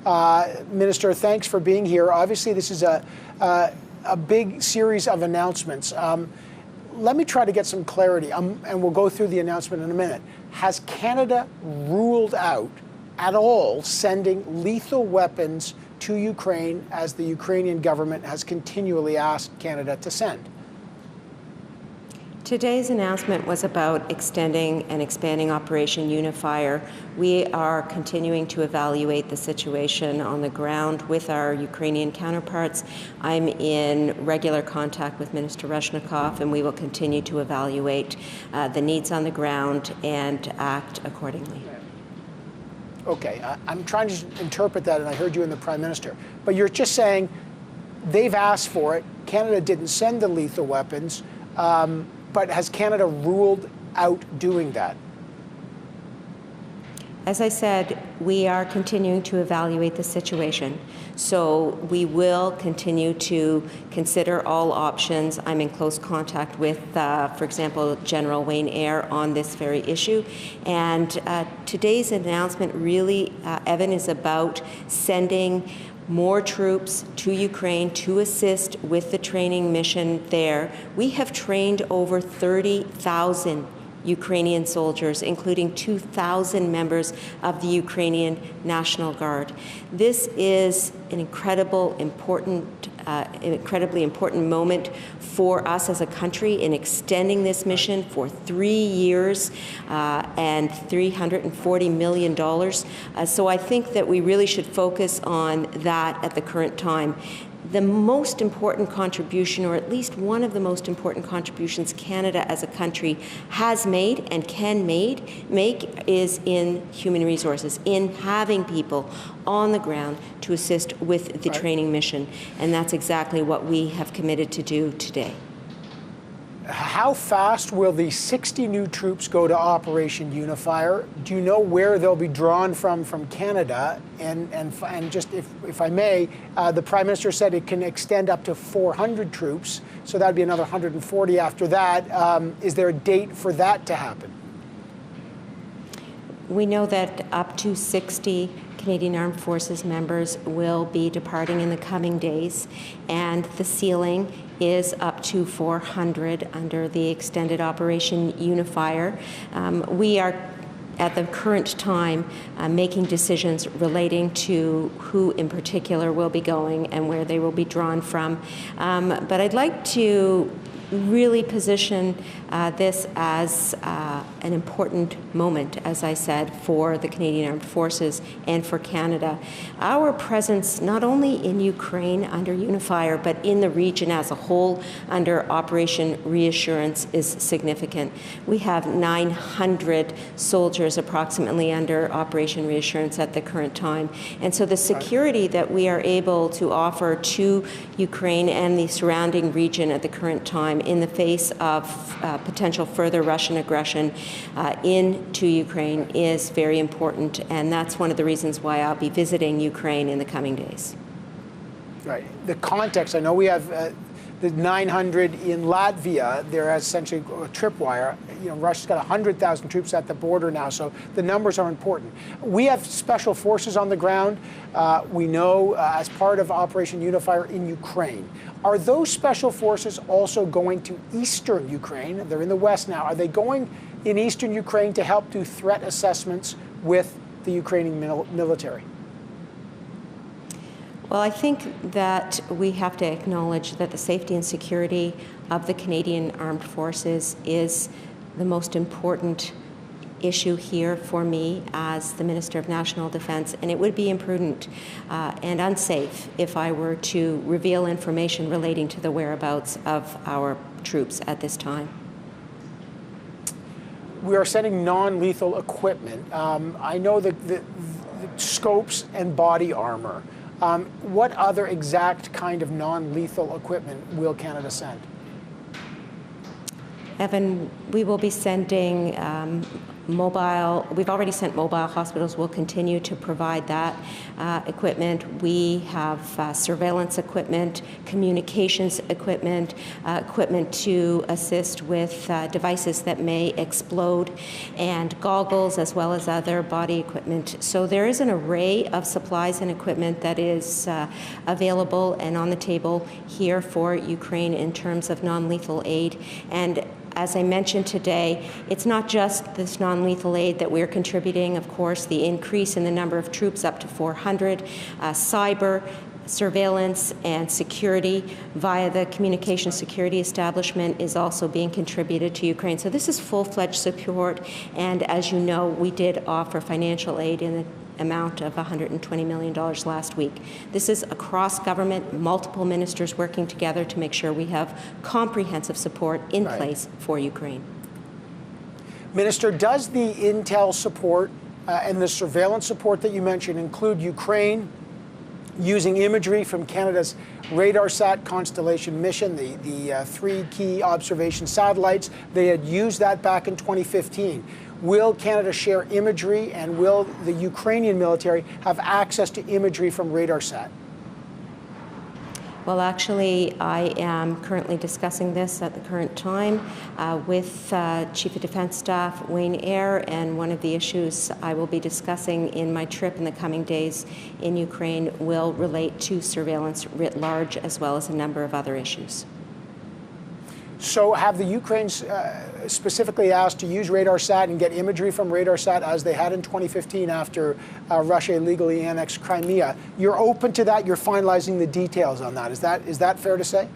Minister, thanks for being here. Obviously, this is a big series of announcements. Let me try to get some clarity, and we'll go through the announcement in a minute. Has Canada ruled out at all sending lethal weapons to Ukraine, as the Ukrainian government has continually asked Canada to send? Today's announcement was about extending and expanding Operation UNIFIER. We are continuing to evaluate the situation on the ground with our Ukrainian counterparts. I'm in regular contact with Minister Reznikov, and we will continue to evaluate the needs on the ground and act accordingly. Okay, I'm trying to interpret that, and I heard you in the Prime Minister. But you're just saying they've asked for it, Canada didn't send the lethal weapons, but has Canada ruled out doing that? As I said, we are continuing to evaluate the situation. So we will continue to consider all options. I'm in close contact with, for example, General Wayne Eyre on this very issue. And today's announcement really, Evan, is about sending more troops to Ukraine to assist with the training mission there. We have trained over 30,000 Ukrainian soldiers, including 2,000 members of the Ukrainian National Guard. This is an incredibly important moment for us as a country in extending this mission for 3 years and $340 million. So I think that we really should focus on that at the current time. The most important contribution, or at least one of the most important contributions Canada as a country has made and can make is in human resources, in having people on the ground to assist with the training mission. And that's exactly what we have committed to do today. How fast will the 60 new troops go to Operation UNIFIER? Do you know where they'll be drawn from Canada? And just, if I may, the Prime Minister said it can extend up to 400 troops, so that'd be another 140 after that. Is there a date for that to happen? We know that up to 60 Canadian Armed Forces members will be departing in the coming days, and the ceiling is up to 400 under the extended Operation UNIFIER. We are at the current time making decisions relating to who in particular will be going and where they will be drawn from. But I'd like to really position this as an important moment, as I said, for the Canadian Armed Forces and for Canada. Our presence not only in Ukraine under UNIFIER, but in the region as a whole under Operation Reassurance is significant. We have 900 soldiers approximately under Operation Reassurance at the current time. And so the security that we are able to offer to Ukraine and the surrounding region at the current time in the face of potential further Russian aggression into Ukraine is very important, and that's one of the reasons why I'll be visiting Ukraine in the coming days. Right. The context, I know we have the 900 in Latvia. They're essentially a tripwire. You know, Russia's got 100,000 troops at the border now, so the numbers are important. We have special forces on the ground, we know, as part of Operation UNIFIER in Ukraine. Are those special forces also going to eastern Ukraine? They're in the west now. Are they going in eastern Ukraine to help do threat assessments with the Ukrainian military? Well, I think that we have to acknowledge that the safety and security of the Canadian Armed Forces is the most important issue here for me as the Minister of National Defence, and it would be imprudent and unsafe if I were to reveal information relating to the whereabouts of our troops at this time. We are sending non-lethal equipment. I know the scopes and body armor. What other exact kind of non-lethal equipment will Canada send? Evan, we will be sending we've already sent mobile hospitals. We'll continue to provide that equipment. We have surveillance equipment, communications equipment, equipment to assist with devices that may explode, and goggles, as well as other body equipment. So there is an array of supplies and equipment that is available and on the table here for Ukraine in terms of non-lethal aid. And as I mentioned today, it's not just this non-lethal aid that we're contributing. Of course, the increase in the number of troops up to 400, cyber, surveillance and security via the communication security establishment is also being contributed to Ukraine. So this is full-fledged support, and as you know, we did offer financial aid in the amount of $120 million last week. This is across government, multiple ministers working together to make sure we have comprehensive support in place for Ukraine. Minister, does the intel support and the surveillance support that you mentioned include Ukraine using imagery from Canada's RadarSat constellation mission, the 3 key observation satellites? They had used that back in 2015. Will Canada share imagery, and will the Ukrainian military have access to imagery from RadarSat? Well, actually, I am currently discussing this at the current time with Chief of Defense Staff Wayne Eyre, and one of the issues I will be discussing in my trip in the coming days in Ukraine will relate to surveillance writ large, as well as a number of other issues. So have the Ukrainians specifically asked to use RadarSat and get imagery from RadarSat as they had in 2015 after Russia illegally annexed Crimea? You're open to that? You're finalizing the details on that. Is that fair to say?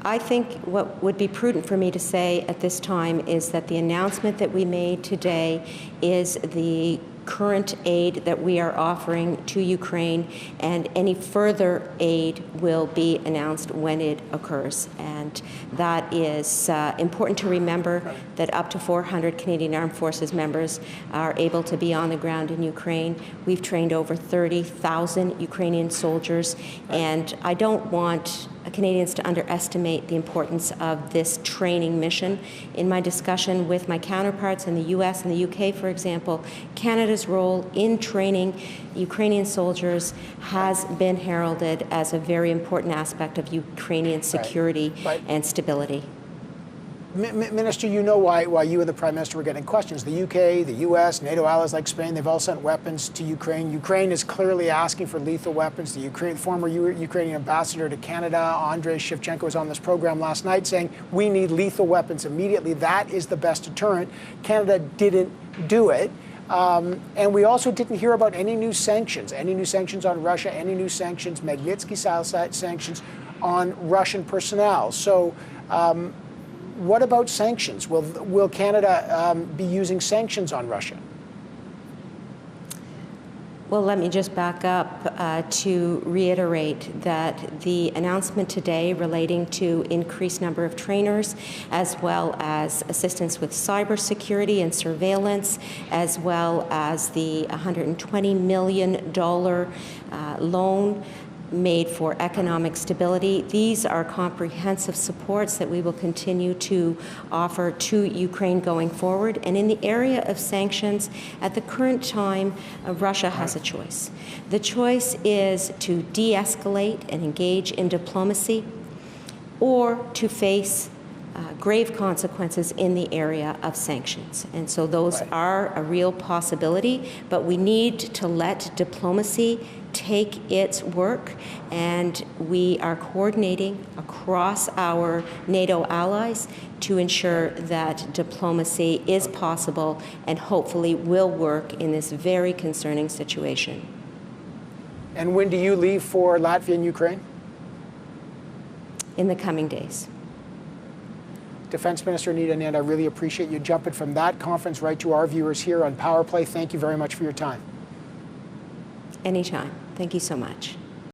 I think what would be prudent for me to say at this time is that the announcement that we made today is the current aid that we are offering to Ukraine, and any further aid will be announced when it occurs. And that is important to remember, that up to 400 Canadian Armed Forces members are able to be on the ground in Ukraine. We've trained over 30,000 Ukrainian soldiers, and I don't want Canadians to underestimate the importance of this training mission. In my discussion with my counterparts in the US and the UK, for example, Canada's role in training Ukrainian soldiers has been heralded as a very important aspect of Ukrainian security and stability. Minister, you know why you and the Prime Minister were getting questions. The UK, the US, NATO allies like Spain, they've all sent weapons to Ukraine. Ukraine is clearly asking for lethal weapons. The former Ukrainian ambassador to Canada, Andrei Shevchenko, was on this program last night saying, we need lethal weapons immediately. That is the best deterrent. Canada didn't do it. And we also didn't hear about any new sanctions on Russia, any new sanctions, Magnitsky-style sanctions on Russian personnel. So what about sanctions? Will Canada be using sanctions on Russia? Well, let me just back up to reiterate that the announcement today relating to increased number of trainers, as well as assistance with cybersecurity and surveillance, as well as the $120 million loan made for economic stability. These are comprehensive supports that we will continue to offer to Ukraine going forward. And in the area of sanctions, at the current time, Russia has a choice. The choice is to de-escalate and engage in diplomacy, or to face grave consequences in the area of sanctions. And so those are a real possibility, but we need to let diplomacy take its work, and we are coordinating across our NATO allies to ensure that diplomacy is possible and hopefully will work in this very concerning situation. And when do you leave for Latvia and Ukraine? In the coming days. Defense Minister Anita Anand, I really appreciate you jumping from that conference right to our viewers here on Power Play. Thank you very much for your time. Anytime. Thank you so much.